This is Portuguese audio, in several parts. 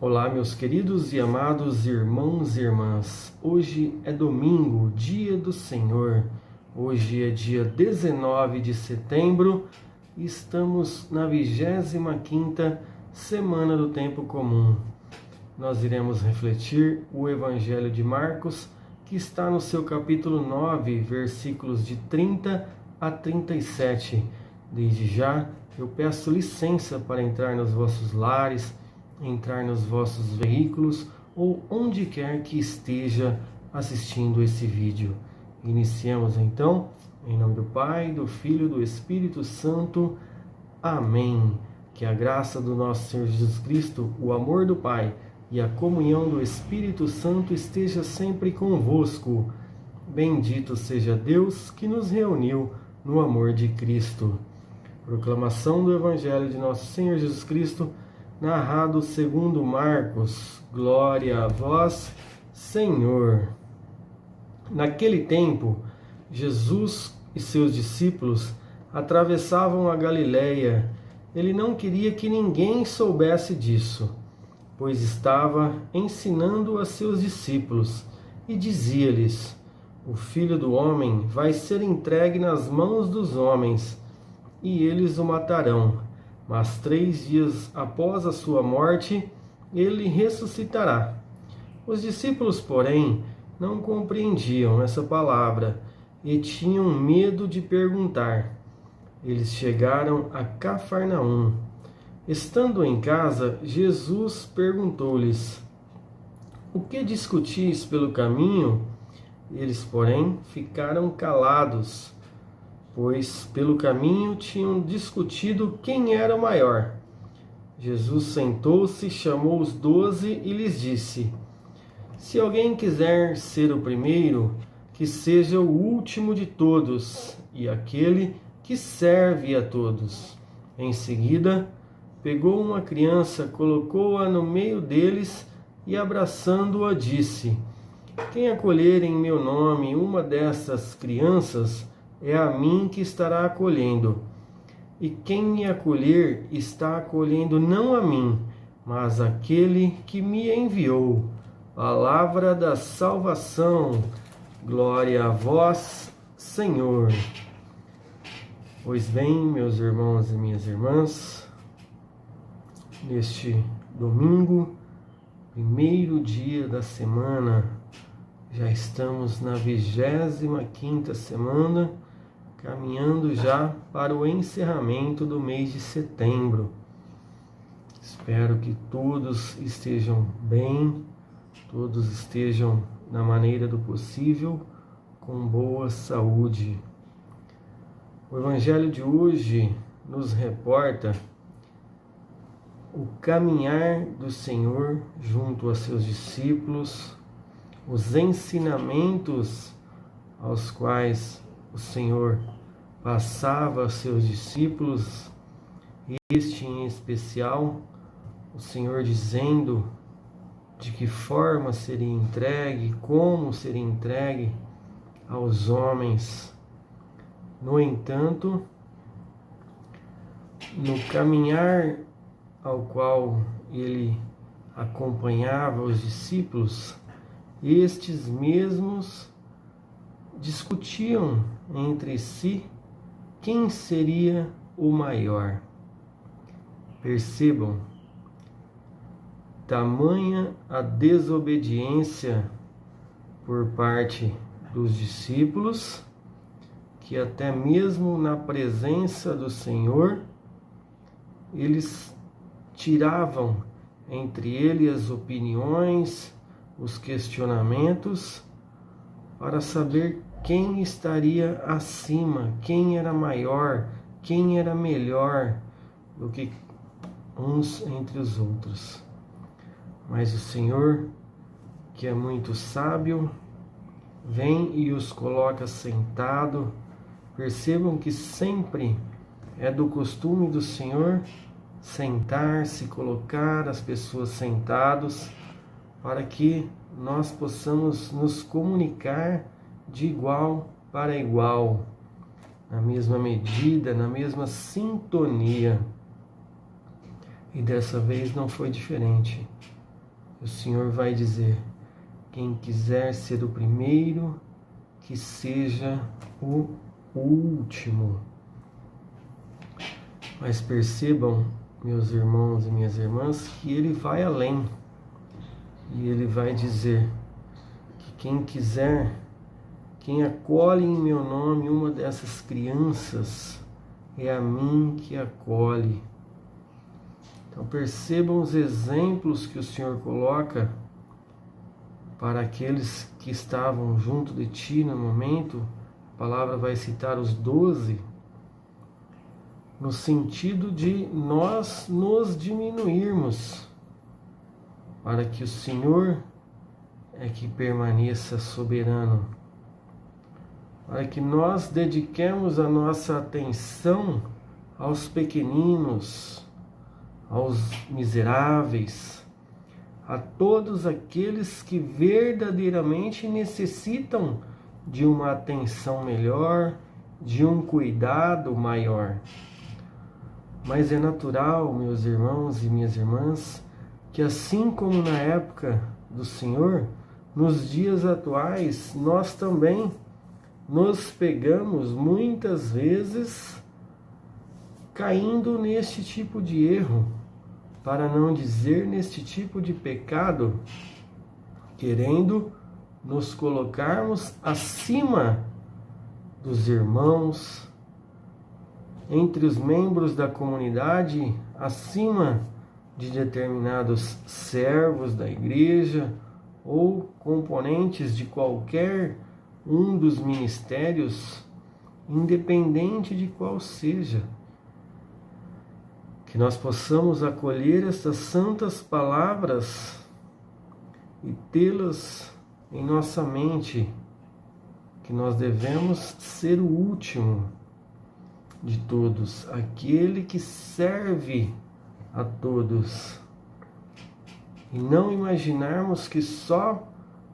Olá, meus queridos e amados irmãos e irmãs. Hoje é domingo, dia do Senhor. Hoje é dia 19 de setembro e estamos na 25ª semana do tempo comum. Nós iremos refletir o Evangelho de Marcos, que está no seu capítulo 9, versículos de 30 a 37. Desde já, eu peço licença para entrar nos vossos lares, entrar nos vossos veículos ou onde quer que esteja assistindo esse vídeo. Iniciamos então, em nome do Pai, do Filho e do Espírito Santo. Amém. Que a graça do nosso Senhor Jesus Cristo, o amor do Pai e a comunhão do Espírito Santo esteja sempre convosco. Bendito seja Deus que nos reuniu no amor de Cristo. Proclamação do Evangelho de nosso Senhor Jesus Cristo, narrado segundo Marcos. Glória a vós, Senhor. Naquele tempo, Jesus e seus discípulos atravessavam a Galileia. Ele não queria que ninguém soubesse disso, pois estava ensinando a seus discípulos e dizia-lhes: o Filho do Homem vai ser entregue nas mãos dos homens, e eles o matarão. Mas 3 dias após a sua morte, ele ressuscitará. Os discípulos, porém, não compreendiam essa palavra e tinham medo de perguntar. Eles chegaram a Cafarnaum. Estando em casa, Jesus perguntou-lhes: o que discutis pelo caminho? Eles, porém, ficaram calados, pois pelo caminho tinham discutido quem era o maior. Jesus sentou-se, chamou os 12 e lhes disse: se alguém quiser ser o primeiro, que seja o último de todos e aquele que serve a todos. Em seguida, pegou uma criança, colocou-a no meio deles e, abraçando-a, disse: quem acolher em meu nome uma dessas crianças, é a mim que estará acolhendo. E quem me acolher está acolhendo não a mim, mas aquele que me enviou. Palavra da salvação. Glória a vós, Senhor. Pois bem, meus irmãos e minhas irmãs, neste domingo, primeiro dia da semana, já estamos na 25ª semana, caminhando já para o encerramento do mês de setembro. Espero que todos estejam bem, todos estejam, na maneira do possível, com boa saúde. O Evangelho de hoje nos reporta o caminhar do Senhor junto a seus discípulos, os ensinamentos aos quais o Senhor passava aos seus discípulos, este em especial, o Senhor dizendo de que forma seria entregue, como seria entregue aos homens. No entanto, no caminhar ao qual ele acompanhava os discípulos, estes mesmos discutiam entre si quem seria o maior. Percebam, tamanha a desobediência por parte dos discípulos, que até mesmo na presença do Senhor, eles tiravam entre eles as opiniões, os questionamentos, para saber quem estaria acima, quem era maior, quem era melhor do que uns entre os outros. Mas o Senhor, que é muito sábio, vem e os coloca sentado. Percebam que sempre é do costume do Senhor sentar-se, colocar as pessoas sentados, para que nós possamos nos comunicar de igual para igual, na mesma medida, na mesma sintonia. E dessa vez não foi diferente. O Senhor vai dizer: quem quiser ser o primeiro, que seja o último. Mas percebam, meus irmãos e minhas irmãs, que Ele vai além. E Ele vai dizer que quem quiser, quem acolhe em meu nome uma dessas crianças, é a mim que acolhe. Então percebam os exemplos que o Senhor coloca para aqueles que estavam junto de ti no momento. A palavra vai citar os 12, no sentido de nós nos diminuirmos, para que o Senhor é que permaneça soberano, para que nós dediquemos a nossa atenção aos pequeninos, aos miseráveis, a todos aqueles que verdadeiramente necessitam de uma atenção melhor, de um cuidado maior. Mas é natural, meus irmãos e minhas irmãs, que assim como na época do Senhor, nos dias atuais, nós também nos pegamos muitas vezes caindo neste tipo de erro, para não dizer neste tipo de pecado, querendo nos colocarmos acima dos irmãos, entre os membros da comunidade, acima de determinados servos da igreja ou componentes de qualquer um dos ministérios, independente de qual seja. Que nós possamos acolher estas santas palavras e tê-las em nossa mente, que nós devemos ser o último de todos, aquele que serve a todos, e não imaginarmos que só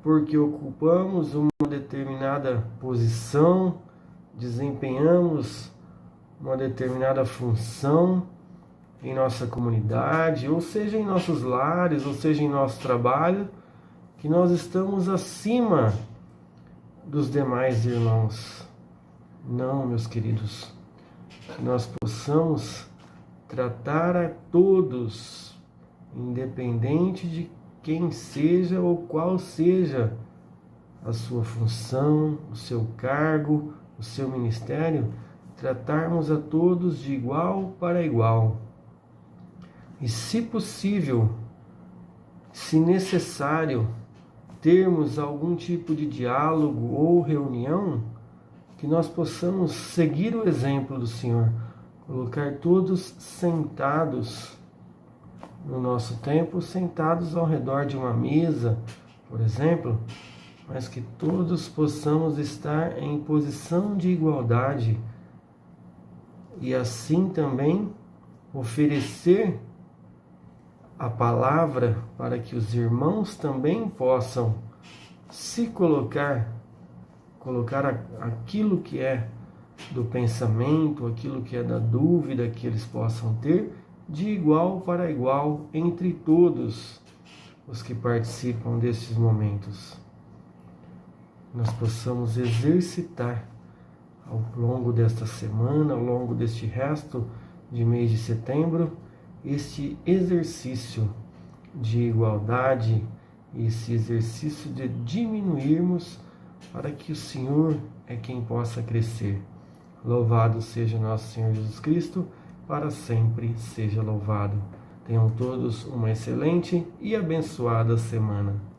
porque ocupamos uma determinada posição, desempenhamos uma determinada função em nossa comunidade, ou seja, em nossos lares, ou seja, em nosso trabalho, que nós estamos acima dos demais irmãos. Não, meus queridos, que nós possamos tratar a todos, independente de quem seja ou qual seja a sua função, o seu cargo, o seu ministério, tratarmos a todos de igual para igual. E, se possível, se necessário, termos algum tipo de diálogo ou reunião, que nós possamos seguir o exemplo do Senhor, colocar todos sentados no nosso tempo, sentados ao redor de uma mesa, por exemplo, mas que todos possamos estar em posição de igualdade e assim também oferecer a palavra para que os irmãos também possam se colocar aquilo que é do pensamento, aquilo que é da dúvida que eles possam ter, de igual para igual entre todos os que participam desses momentos. Nós possamos exercitar ao longo desta semana, ao longo deste resto de mês de setembro, este exercício de igualdade, esse exercício de diminuirmos para que o Senhor é quem possa crescer. Louvado seja nosso Senhor Jesus Cristo, para sempre seja louvado. Tenham todos uma excelente e abençoada semana.